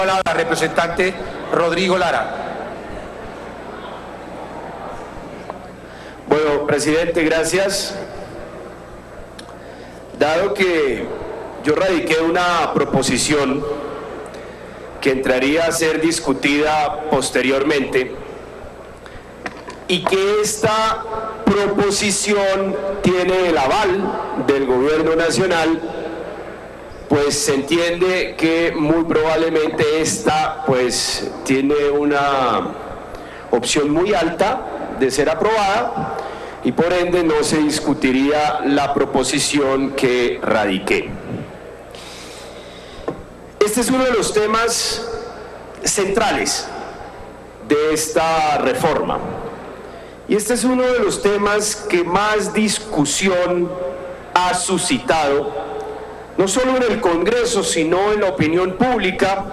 La representante Rodrigo Lara. Bueno, presidente, gracias. Dado que yo radiqué una proposición que entraría a ser discutida posteriormente y que esta proposición tiene el aval del Gobierno Nacional, pues se entiende que muy probablemente esta pues tiene una opción muy alta de ser aprobada y por ende no se discutiría la proposición que radiqué. Este es uno de los temas centrales de esta reforma y este es uno de los temas que más discusión ha suscitado, no solo en el Congreso, sino en la opinión pública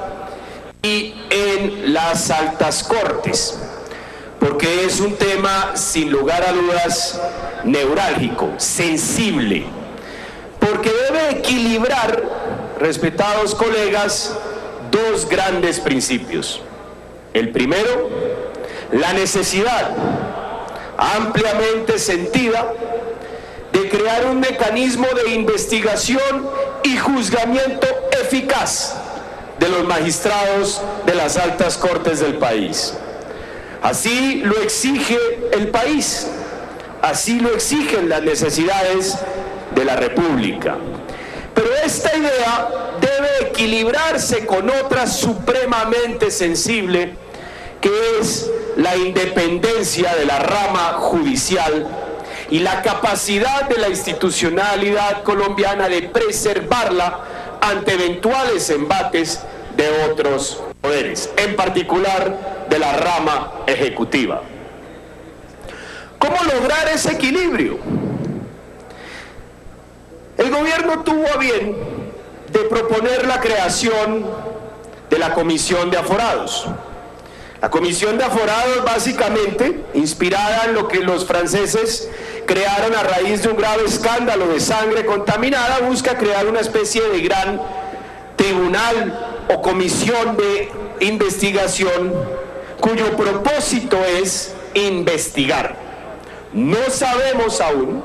y en las altas cortes, porque es un tema, sin lugar a dudas, neurálgico, sensible, porque debe equilibrar, respetados colegas, dos grandes principios. El primero, la necesidad ampliamente sentida de crear un mecanismo de investigación y juzgamiento eficaz de los magistrados de las altas cortes del país. Así lo exige el país, así lo exigen las necesidades de la República. Pero esta idea debe equilibrarse con otra supremamente sensible, que es la independencia de la rama judicial y la capacidad de la institucionalidad colombiana de preservarla ante eventuales embates de otros poderes, en particular de la rama ejecutiva. ¿Cómo lograr ese equilibrio? El gobierno tuvo a bien de proponer la creación de la Comisión de Aforados. La Comisión de Aforados, básicamente, inspirada en lo que los franceses crearon a raíz de un grave escándalo de sangre contaminada, busca crear una especie de gran tribunal o comisión de investigación cuyo propósito es investigar. No sabemos aún,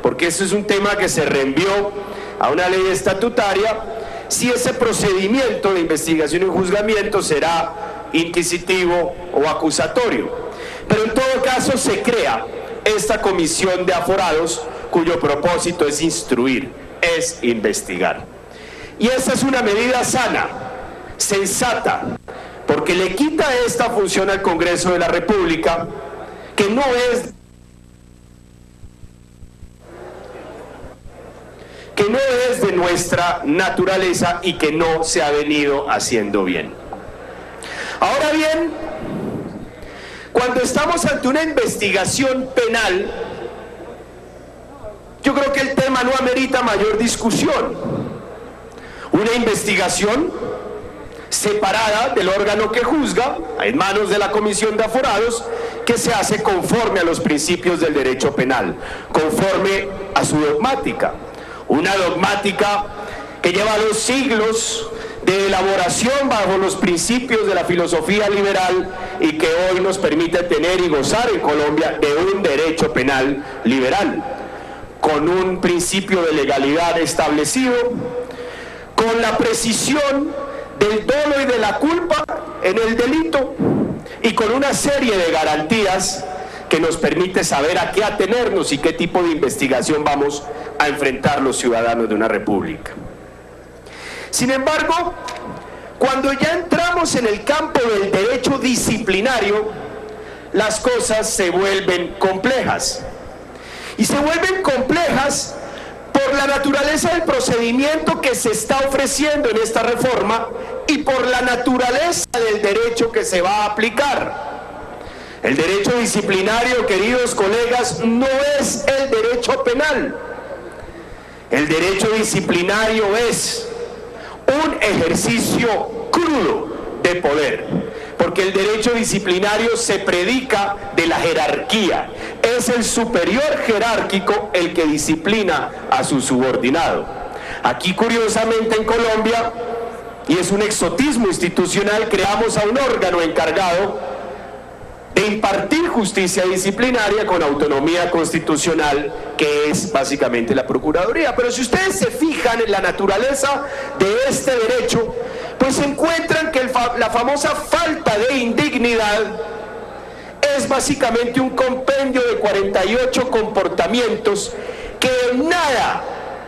porque eso es un tema que se reenvió a una ley estatutaria, si ese procedimiento de investigación y juzgamiento será inquisitivo o acusatorio. Pero en todo caso se crea esta comisión de aforados cuyo propósito es instruir, es investigar. Y esta es una medida sana, sensata, porque le quita esta función al Congreso de la República, que no es de nuestra naturaleza y que no se ha venido haciendo bien. Ahora bien, cuando estamos ante una investigación penal, yo creo que el tema no amerita mayor discusión. Una investigación separada del órgano que juzga, en manos de la Comisión de Aforados, que se hace conforme a los principios del derecho penal, conforme a su dogmática. Una dogmática que lleva 2 siglos de elaboración bajo los principios de la filosofía liberal y que hoy nos permite tener y gozar en Colombia de un derecho penal liberal, con un principio de legalidad establecido, con la precisión del dolo y de la culpa en el delito y con una serie de garantías que nos permite saber a qué atenernos y qué tipo de investigación vamos a enfrentar los ciudadanos de una república. Sin embargo, cuando ya entramos en el campo del derecho disciplinario, las cosas se vuelven complejas. Y se vuelven complejas por la naturaleza del procedimiento que se está ofreciendo en esta reforma y por la naturaleza del derecho que se va a aplicar. El derecho disciplinario, queridos colegas, no es el derecho penal. El derecho disciplinario es un ejercicio crudo de poder, porque el derecho disciplinario se predica de la jerarquía. Es el superior jerárquico el que disciplina a su subordinado. Aquí, curiosamente, en Colombia, y es un exotismo institucional, creamos a un órgano encargado de impartir justicia disciplinaria con autonomía constitucional, que es básicamente la Procuraduría. Pero si ustedes se fijan en la naturaleza de este derecho, pues encuentran que la famosa falta de indignidad es básicamente un compendio de 48 comportamientos que en nada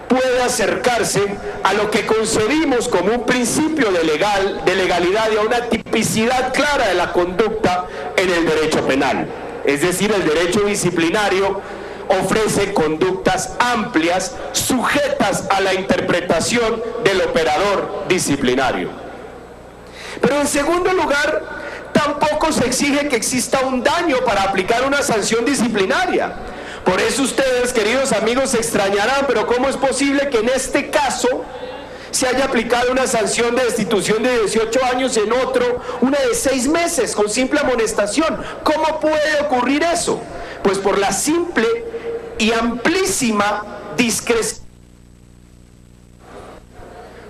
puede acercarse a lo que concebimos como un principio de legalidad y a una tipicidad clara de la conducta en el derecho penal. Es decir, el derecho disciplinario ofrece conductas amplias sujetas a la interpretación del operador disciplinario. Pero en segundo lugar, tampoco se exige que exista un daño para aplicar una sanción disciplinaria. Por eso ustedes, queridos amigos, se extrañarán, pero ¿cómo es posible que en este caso se haya aplicado una sanción de destitución de 18 años, en otro una de 6 meses con simple amonestación? ¿Cómo puede ocurrir eso? Pues por la simple y amplísima discreción.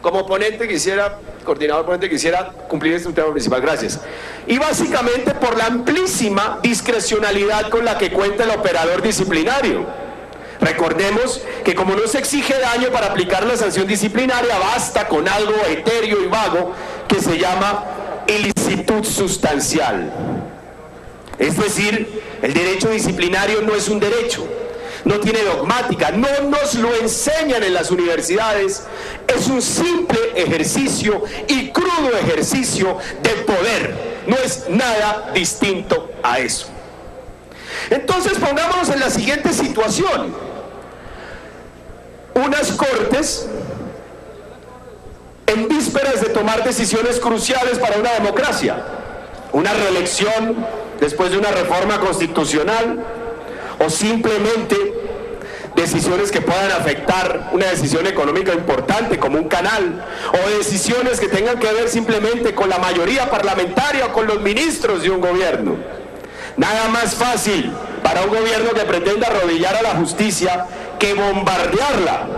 Como coordinador ponente, quisiera cumplir este tema principal. Gracias. Y básicamente por la amplísima discrecionalidad con la que cuenta el operador disciplinario. Recordemos que como no se exige daño para aplicar la sanción disciplinaria, basta con algo etéreo y vago que se llama ilicitud sustancial. Es decir, el derecho disciplinario no es un derecho, no tiene dogmática, no nos lo enseñan en las universidades, es un simple ejercicio y crudo ejercicio de poder, no es nada distinto a eso. Entonces pongámonos en la siguiente situación: unas cortes en vísperas de tomar decisiones cruciales para una democracia, una reelección después de una reforma constitucional, o simplemente decisiones que puedan afectar una decisión económica importante como un canal, o decisiones que tengan que ver simplemente con la mayoría parlamentaria o con los ministros de un gobierno. Nada más fácil para un gobierno que pretenda arrodillar a la justicia que bombardearla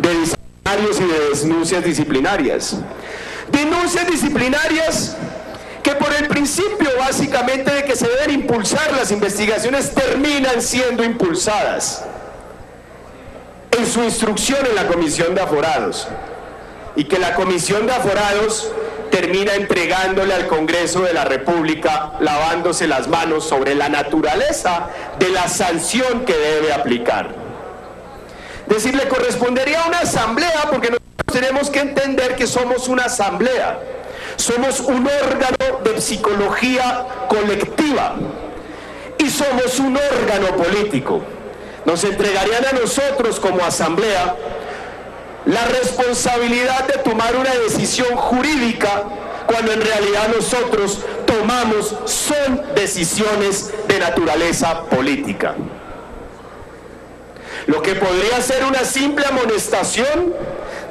de disciplinarios y de denuncias disciplinarias. Denuncias disciplinarias que por el principio básicamente de que se deben impulsar las investigaciones terminan siendo impulsadas en su instrucción en la Comisión de Aforados, y que la Comisión de Aforados termina entregándole al Congreso de la República, lavándose las manos sobre la naturaleza de la sanción que debe aplicar. Es decir, le correspondería a una asamblea, porque nosotros tenemos que entender que somos una asamblea, somos un órgano de psicología colectiva y somos un órgano político. Nos entregarían a nosotros como asamblea la responsabilidad de tomar una decisión jurídica, cuando en realidad nosotros tomamos son decisiones de naturaleza política. Lo que podría ser una simple amonestación,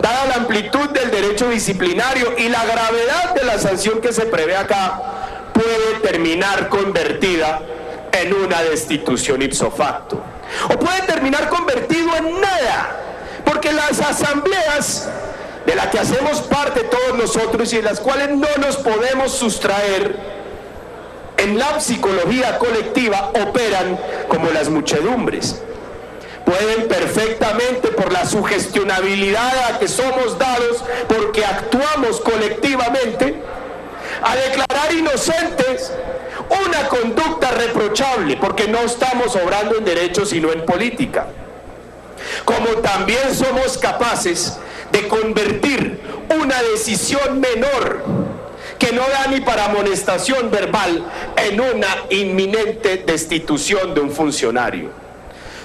dada la amplitud del derecho disciplinario y la gravedad de la sanción que se prevé acá, puede terminar convertida en una destitución ipso facto, o puede terminar convertido en nada, porque las asambleas de las que hacemos parte todos nosotros y de las cuales no nos podemos sustraer en la psicología colectiva, operan como las muchedumbres. Pueden perfectamente, por la sugestionabilidad a que somos dados porque actuamos colectivamente, a declarar inocentes una conducta reprochable, porque no estamos obrando en derecho sino en política. Como también somos capaces de convertir una decisión menor que no da ni para amonestación verbal en una inminente destitución de un funcionario.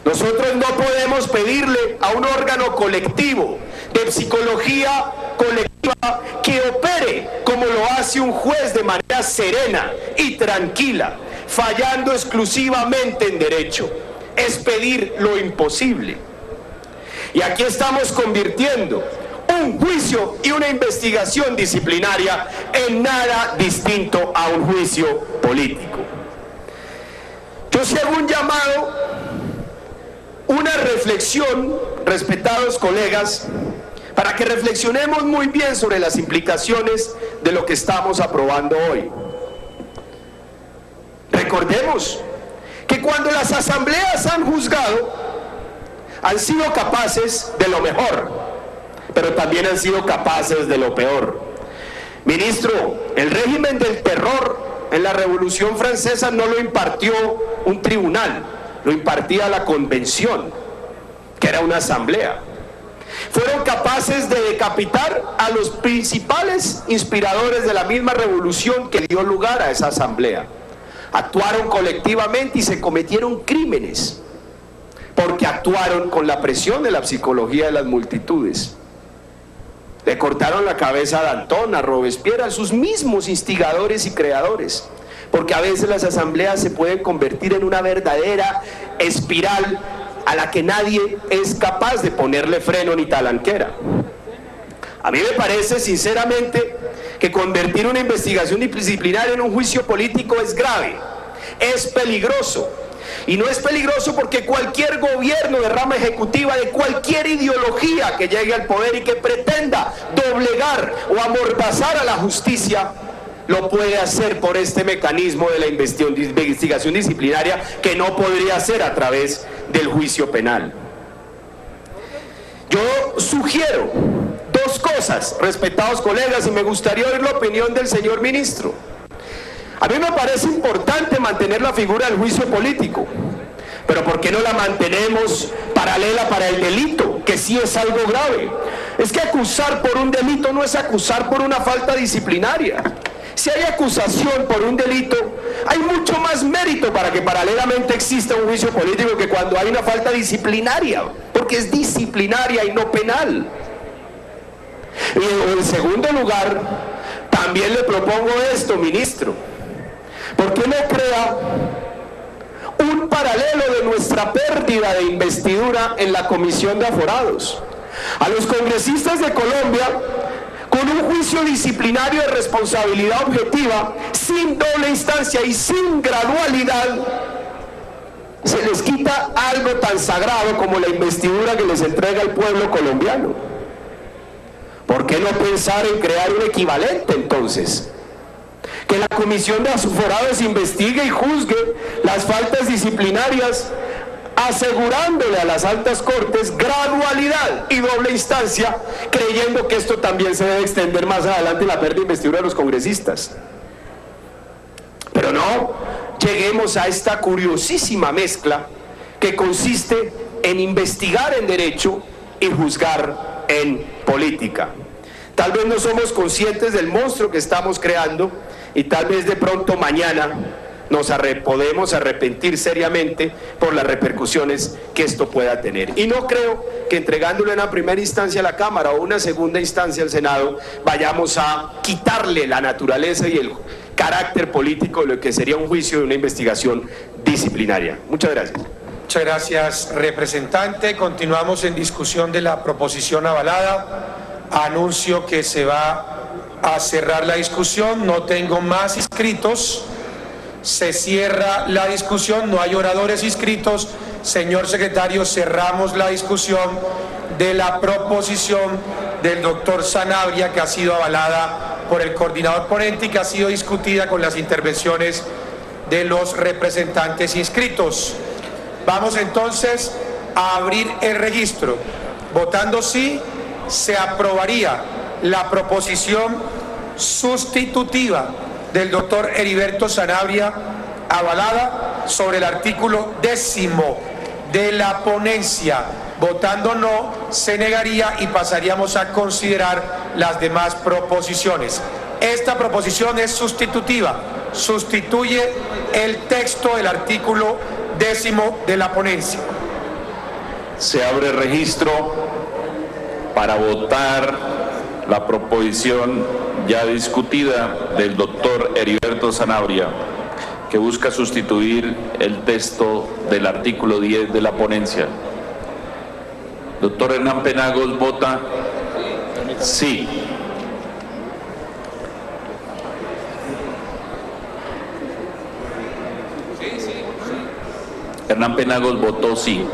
Nosotros no podemos pedirle a un órgano colectivo de psicología colectiva que opere como lo hace un juez de manera serena y tranquila, fallando exclusivamente en derecho. Es pedir lo imposible. Y aquí estamos convirtiendo un juicio y una investigación disciplinaria en nada distinto a un juicio político. Yo sí hago un llamado, una reflexión, respetados colegas, para que reflexionemos muy bien sobre las implicaciones de lo que estamos aprobando hoy. Recordemos que cuando las asambleas han juzgado, han sido capaces de lo mejor, pero también han sido capaces de lo peor. Ministro, el régimen del terror en la Revolución Francesa no lo impartió un tribunal, lo impartía la Convención, que era una asamblea. Fueron capaces de decapitar a los principales inspiradores de la misma revolución que dio lugar a esa asamblea. Actuaron colectivamente y se cometieron crímenes, porque actuaron con la presión de la psicología de las multitudes. Le cortaron la cabeza a Danton, a Robespierre, a sus mismos instigadores y creadores, porque a veces las asambleas se pueden convertir en una verdadera espiral a la que nadie es capaz de ponerle freno ni talanquera. A mí me parece sinceramente que convertir una investigación disciplinaria en un juicio político es grave, es peligroso. Y no es peligroso porque cualquier gobierno de rama ejecutiva de cualquier ideología que llegue al poder y que pretenda doblegar o amordazar a la justicia, lo puede hacer por este mecanismo de la investigación disciplinaria, que no podría ser a través del juicio penal. Yo sugiero dos cosas, respetados colegas, y me gustaría oír la opinión del señor ministro. A mí me parece importante mantener la figura del juicio político, pero ¿por qué no la mantenemos paralela para el delito, que sí es algo grave? Es que acusar por un delito no es acusar por una falta disciplinaria. Si hay acusación por un delito, hay mucho más mérito para que paralelamente exista un juicio político que cuando hay una falta disciplinaria, porque es disciplinaria y no penal. Y en segundo lugar, también le propongo esto, ministro. ¿Por qué no crea un paralelo de nuestra pérdida de investidura en la Comisión de Aforados? A los congresistas de Colombia, con un juicio disciplinario de responsabilidad objetiva, sin doble instancia y sin gradualidad, se les quita algo tan sagrado como la investidura que les entrega el pueblo colombiano. ¿Por qué no pensar en crear un equivalente entonces? Que la Comisión de Aforados investigue y juzgue las faltas disciplinarias, asegurándole a las altas cortes gradualidad y doble instancia, creyendo que esto también se debe extender más adelante en la pérdida de investidura de los congresistas. Pero no lleguemos a esta curiosísima mezcla que consiste en investigar en derecho y juzgar en política. Tal vez no somos conscientes del monstruo que estamos creando y tal vez de pronto mañana nos podemos arrepentir seriamente por las repercusiones que esto pueda tener. Y no creo que entregándolo en una primera instancia a la Cámara o una segunda instancia al Senado vayamos a quitarle la naturaleza y el carácter político de lo que sería un juicio de una investigación disciplinaria. Muchas gracias. Muchas gracias, representante. Continuamos en discusión de la proposición avalada. Anuncio que se va a cerrar la discusión. No tengo más inscritos. Se cierra la discusión. No hay oradores inscritos. Señor secretario, cerramos la discusión de la proposición del doctor Sanabria, que ha sido avalada por el coordinador ponente y que ha sido discutida con las intervenciones de los representantes inscritos. Vamos entonces a abrir el registro. Votando sí, se aprobaría la proposición sustitutiva del doctor Heriberto Sanabria, avalada sobre el artículo 10º de la ponencia. Votando no, se negaría y pasaríamos a considerar las demás proposiciones. Esta proposición es sustitutiva, sustituye el texto del artículo 10º de la ponencia. Se abre registro para votar la proposición ya discutida del doctor Heriberto Sanabria, que busca sustituir el texto del artículo 10 de la ponencia. Doctor Hernán Penagos vota sí. Hernán Penagos votó sí.